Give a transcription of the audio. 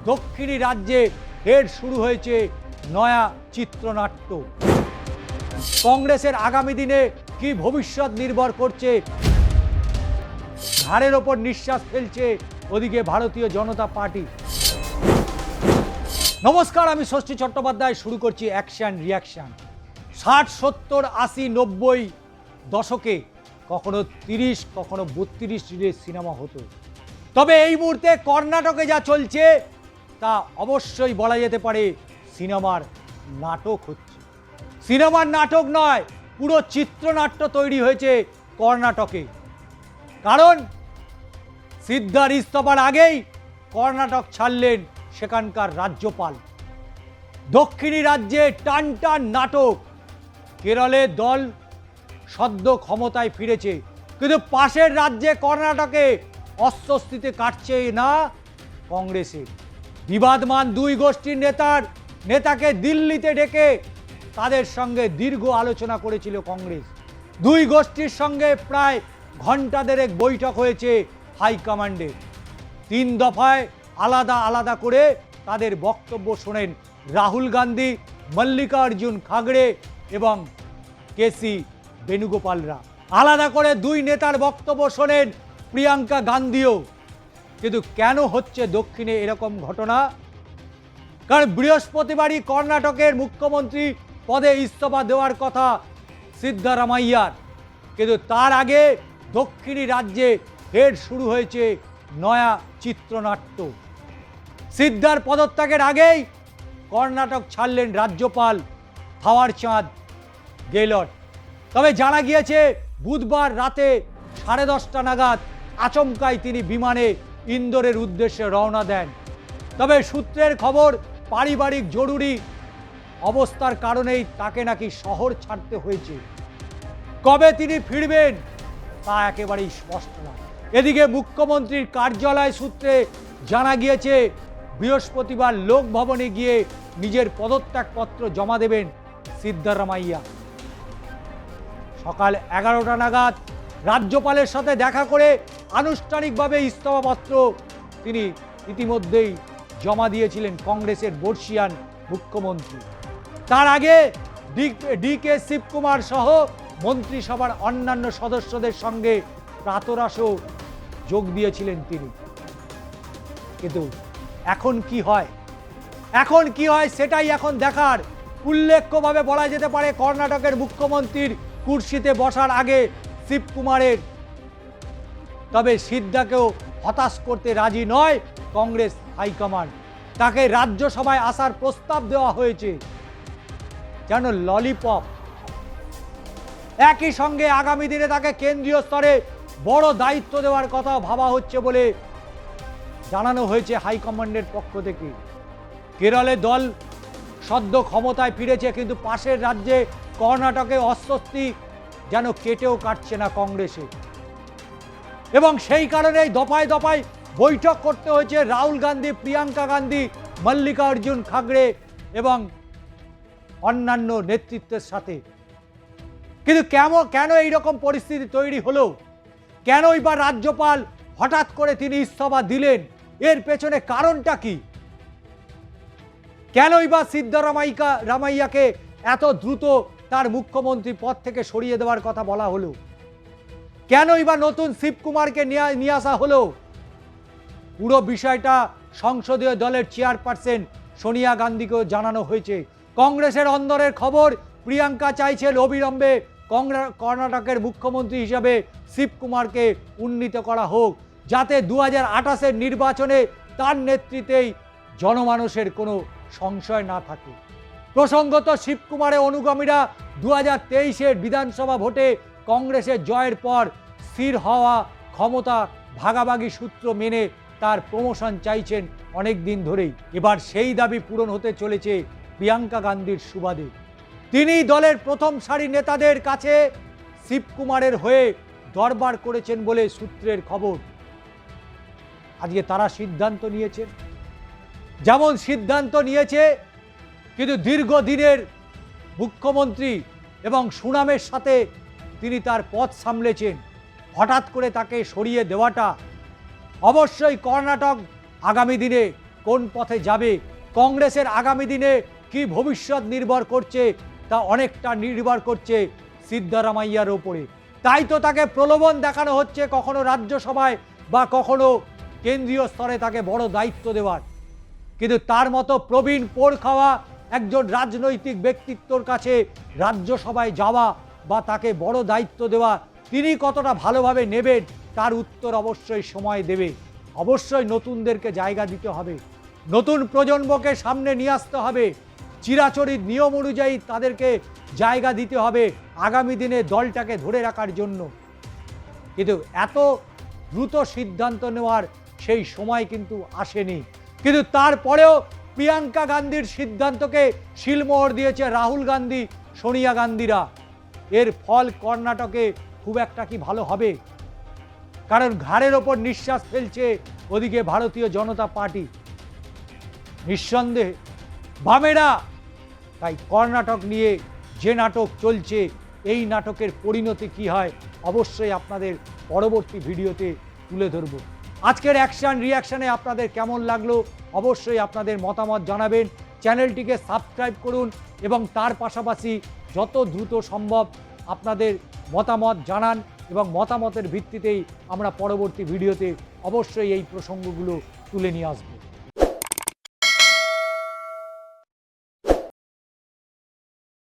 দক্ষিণী রাজ্যে ফের শুরু হয়েছে নয়া চিত্রনাট্য। কংগ্রেসের আগামী দিনে কি ভবিষ্যৎ নির্ভর করছে, ঘাড়ের ওপর নিঃশ্বাস ফেলছে ওদিকে ভারতীয় জনতা পার্টি। নমস্কার, আমি ষষ্ঠী চট্টোপাধ্যায়। শুরু করছি অ্যাকশন রিয়াকশন। 60, 70, 80, 90 দশকে কখনো 30, কখনো 32 সিনেমা হতো। তবে এই মুহূর্তে কর্ণাটকে যা চলছে তা অবশ্যই বলা যেতে পারে সিনেমার নাটক হচ্ছে। সিনেমার নাটক নয়, পুরো চিত্রনাট্য তৈরি হয়েছে কর্ণাটকে। কারণ সিদ্ধার ইস্তফার আগেই কর্ণাটক ছাড়লেন সেখানকার রাজ্যপাল। দক্ষিণী রাজ্যে টান টান নাটক। কেরলে দল সদ্য ক্ষমতায় ফিরেছে, কিন্তু পাশের রাজ্যে কর্ণাটকে অস্বস্তিতে কাটছে না কংগ্রেসের। বিবাদমান দুই গোষ্ঠীর নেতাকে দিল্লিতে ডেকে তাদের সঙ্গে দীর্ঘ আলোচনা করেছিল কংগ্রেস। দুই গোষ্ঠীর সঙ্গে প্রায় ঘণ্টা দেড়েক বৈঠক হয়েছে হাইকমান্ডে। 3 দফায় আলাদা আলাদা করে তাদের বক্তব্য শোনেন রাহুল গান্ধী, মল্লিকার্জুন খাগড়ে এবং কেসি বেণুগোপালরা। আলাদা করে দুই নেতার বক্তব্য শোনেন প্রিয়াঙ্কা গান্ধীও। কিন্তু কেন হচ্ছে দক্ষিণে এরকম ঘটনা? কারণ বৃহস্পতিবারই কর্ণাটকের মুখ্যমন্ত্রী পদে ইস্তফা দেওয়ার কথা সিদ্ধারামাইয়ার, কিন্তু তার আগে দক্ষিণী রাজ্যে ফের শুরু হয়েছে নয়া চিত্রনাট্য। সিদ্ধার পদত্যাগের আগেই কর্ণাটক ছাড়লেন রাজ্যপাল থাওয়ারচাঁদ গেহলট। তবে জানা গিয়েছে বুধবার রাতে 10:30 নাগাদ আচমকাই তিনি বিমানে ইন্দোরের উদ্দেশ্যে রওনা দেন। তবে সূত্রের খবর, পারিবারিক জরুরি অবস্থার কারণেই তাকে নাকি শহর ছাড়তে হয়েছে। কবে তিনি ফিরবেন তা একেবারেই স্পষ্ট না। এদিকে মুখ্যমন্ত্রীর কার্যালয় সূত্রে জানা গিয়েছে বৃহস্পতিবার লোকভবনে গিয়ে নিজের পদত্যাগপত্র জমা দেবেন সিদ্ধারামাইয়া। সকাল 11টা নাগাদ রাজ্যপালের সাথে দেখা করে আনুষ্ঠানিকভাবে ইস্তফাপত্র তিনি ইতিমধ্যেই জমা দিয়েছিলেন কংগ্রেসের বর্ষিয়ান মুখ্যমন্ত্রী। তার আগে ডিকে শিবকুমার সহ মন্ত্রিসভার অন্যান্য সদস্যদের সঙ্গে প্রাতরাশও যোগ দিয়েছিলেন তিনি। কিন্তু এখন কি হয় সেটাই এখন দেখার। উল্লেখ্যভাবে বলা যেতে পারে কর্ণাটকের মুখ্যমন্ত্রীর কুর্সিতে বসার আগে শিবকুমারের, তবে সিদ্ধাকেও হতাশ করতে রাজি নয় কংগ্রেস হাইকমান্ড। তাকে রাজ্যসভায় আসার প্রস্তাব দেওয়া হয়েছে যেন ললিপপ। একই সঙ্গে আগামী দিনে তাকে কেন্দ্রীয় স্তরে বড় দায়িত্ব দেওয়ার কথা ভাবা হচ্ছে বলে জানানো হয়েছে হাইকমান্ডের পক্ষ থেকে। কেরলে দল সদ্য ক্ষমতায় ফিরেছে, কিন্তু পাশের রাজ্যে কর্ণাটকে অস্বস্তি যেন কেটেও কাটছে না কংগ্রেসে, এবং সেই কারণেই দফায় দফায় বৈঠক করতে হয়েছে রাহুল গান্ধী, প্রিয়াঙ্কা গান্ধী, মল্লিকার্জুন খাগড়ে এবং অন্যান্য নেতৃত্বের সাথে। কিন্তু কেন এইরকম পরিস্থিতি তৈরি হলো? কেনই বা রাজ্যপাল হঠাৎ করে তিনি ইস্তফা দিলেন? এর পেছনে কারণটা কি? কেনই বা সিদ্ধারামাইয়াকে এত দ্রুত তার মুখ্যমন্ত্রী পদ থেকে সরিয়ে দেওয়ার কথা বলা হলো? কেনই বা নতুন শিবকুমারকে নিয়ে আসা হলো? পুরো বিষয়টা সংসদীয় দলের চেয়ারপারসন সোনিয়া গান্ধীকেও জানানো হয়েছে। কংগ্রেসের অন্দরের খবর, প্রিয়াঙ্কা চাইছেন অবিলম্বে কর্ণাটকের মুখ্যমন্ত্রী হিসাবে শিবকুমারকে উন্নীত করা হোক, যাতে 2028-এর নির্বাচনে তার নেতৃত্বেই জনমানুষের কোনো সংশয় না থাকে। প্রসঙ্গত, শিবকুমারের অনুগামীরা 2023-এর বিধানসভা ভোটে কংগ্রেসের জয়ের পর স্থির হওয়া ক্ষমতা ভাগাভাগি সূত্র মেনে তার প্রমোশন চাইছেন অনেক দিন ধরেই। এবার সেই দাবি পূরণ হতে চলেছে প্রিয়াঙ্কা গান্ধীর সুবাদে। তিনি দলের প্রথম সারি নেতাদের কাছে শিবকুমারের হয়ে দরবার করেছেন বলে সূত্রের খবর। আজকে তারা সিদ্ধান্ত নিয়েছেন, যেমন সিদ্ধান্ত নিয়েছে, কিন্তু দীর্ঘদিনের মুখ্যমন্ত্রী এবং সুনামের সাথে তিনি তার পদ সামলেছেন, হঠাৎ করে তাকে সরিয়ে দেওয়াটা অবশ্যই কর্ণাটক আগামী দিনে কোন পথে যাবে, কংগ্রেসের আগামী দিনে কি ভবিষ্যৎ নির্ভর করছে তা অনেকটা নির্ভর করছে সিদ্ধারামাইয়ার ওপরে। তাই তো তাকে প্রলোভন দেখানো হচ্ছে কখনো রাজ্যসভায় বা কখনো কেন্দ্রীয় স্তরে তাকে বড় দায়িত্ব দেওয়ার। কিন্তু তার মতো প্রবীণ পোড় খাওয়া একজন রাজনৈতিক ব্যক্তিত্বর কাছে রাজ্যসভায় যাওয়া বা তাকে বড় দায়িত্ব দেওয়া তিনি কতটা ভালোভাবে নেবেন তার উত্তর অবশ্যই সময় দেবে। অবশ্যই নতুনদেরকে জায়গা দিতে হবে, নতুন প্রজন্মকে সামনে নিয়ে আসতে হবে, চিরাচরিত নিয়ম অনুযায়ী তাদেরকে জায়গা দিতে হবে আগামী দিনে দলটাকে ধরে রাখার জন্য। কিন্তু এত দ্রুত সিদ্ধান্ত নেওয়ার সেই সময় কিন্তু আসেনি। কিন্তু তারপরেও প্রিয়াঙ্কা গান্ধীর সিদ্ধান্তকে শিলমোহর দিয়েছে রাহুল গান্ধী, সোনিয়া গান্ধীরা। এর ফল কর্ণাটকে খুব একটা কি ভালো হবে? কারণ ঘাড়ের ওপর নিঃশ্বাস ফেলছে ওদিকে ভারতীয় জনতা পার্টি, নিঃসন্দেহে বামেরা। তাই কর্ণাটক নিয়ে যে নাটক চলছে, এই নাটকের পরিণতি কি হয় অবশ্যই আপনাদের পরবর্তী ভিডিওতে তুলে ধরব। আজকের অ্যাকশন রিয়াকশনে আপনাদের কেমন লাগলো অবশ্যই আপনাদের মতামত জানাবেন। চ্যানেলটিকে সাবস্ক্রাইব করুন এবং তার পাশাপাশি যত দ্রুত সম্ভব আপনাদের মতামত জানান এবং মতামতের ভিত্তিতেই আমরা পরবর্তী ভিডিওতে অবশ্যই এই প্রসঙ্গগুলো তুলে নিয়ে আসব।